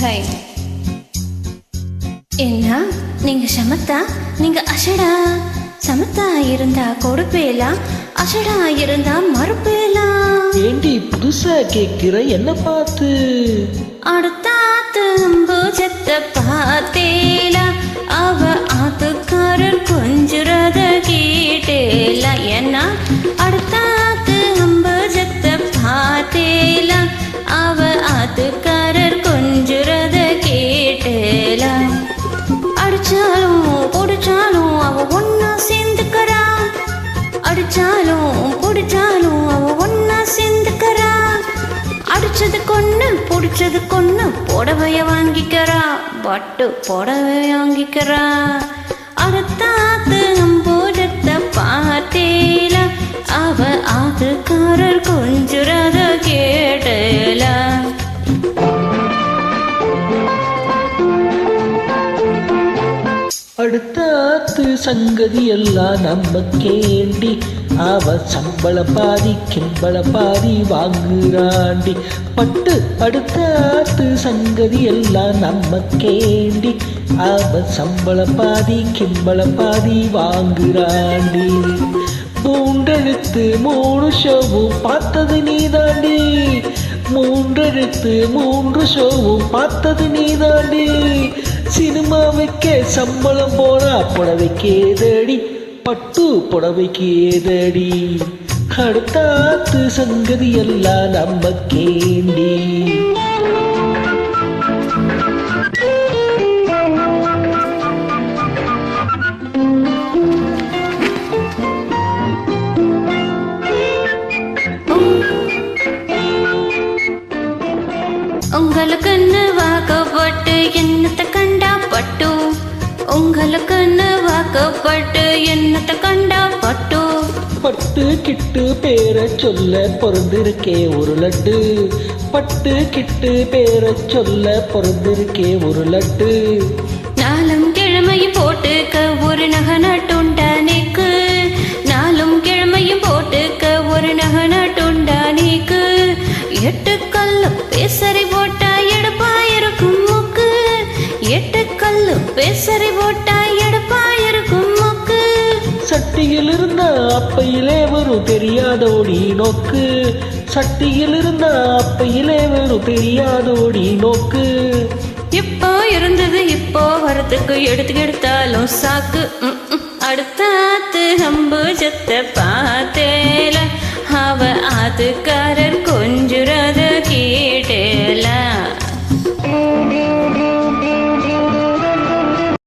high என்ன நீங்க சமத்தா நீங்க அஷடா சமத்தா இருந்தா கொடுப்பேலா அஷடா இருந்தா மறுப்பேலா ஏண்டி புதுசா கேக்குற என்ன பார்த்து அடுத்தாத்து பூஜத்தை பார்த்தேலா அவ ஆத்துக்காரர் கொஞ்சுறத கேட்டேலா என்ன அடுத்தாத்து பூஜத்தை பார்த்தேலா அவ ஆத்துக்காரர் கொஞ்சுறத கேட்டேலா அடிச்சாலும் பிடிச்சாலும் அவ ஒன்னா சேர்ந்துக்கறா அடிச்சாலும் பிடிச்சாலும் அவ ஒன்னா சேர்ந்துக்கறா அடிச்சது கொன்னு பிடிச்சது கொன்னு புடவைய வாங்கிக்கிறா பட்டு புடவைய வாங்கிக்கிறா அடுத்தாத்து பூஜத்தை பார்த்தேலா அவ ஆத்துக்காரர் கொஞ்சுறத கேட்டேலா அடுத்தாத்து சங்கதி எல்லாம் நம்ம கேண்டி அவ சம்பள பாதி கிம்பள பாதி வாங்குறாண்டி பட்டு அடுத்தாத்து சங்கதி எல்லாம் நம்ம கேண்டி அவ சம்பள பாதி கிம்பள பாதி வாங்குறாண்டி மூன்றெழுத்து மூணு ஷோவும் பார்த்தது நீதாண்டி மூன்றெழுத்து மூன்று ஷோவும் பார்த்தது நீதாண்டி சினிமாவுக்கே சம்பளம் போனா புடவைக்கு ஏதடி பட்டு புடவைக்கு ஏதடி அடுத்தாத்து சங்கதி எல்லாம் நம்ம கேண்டி உங்களுக்குன்னு வாக்கப்பட்டு என்னத்தை கண்டா பட்டு உங்களுக்குன்னு வாக்கப்பட்டு என்னத்தை கண்டா பட்டு பட்டு கிட்டு பேரை சொல்ல பிறந்திருக்கே ஒரு லட்டு பட்டு கிட்டு பேரை சொல்ல பிறந்திருக்கே ஒரு லட்டு நாளும் கிழமையும் போட்டுக்க ஒரு நகை நட்டுண்டானேக்கு நாளும் கிழமையும் போட்டுக்க ஒரு நகை நட்டுண்டானேக்கு எட்டு கல்லு பேசரி போட்டா எடுப்பா இருக்கும் மூக்கு எட்டு கல்லு பேசரி போட்டா எடுப்பா இருக்கும் மூக்கு சட்டியில் இருந்தா அப்பையிலே வரும் தெரியாதோடி நோக்கு சட்டியில் இருந்தா அப்பையிலே வரும் தெரியாதோடி நோக்கு இப்போ இருந்தது இப்போ வரத்துக்கு எடுத்தாலும் சாக்கு அடுத்தாத்து பூஜத்தை பார்த்தேல அவ ஆத்துக்காரர் கொஞ்சுறத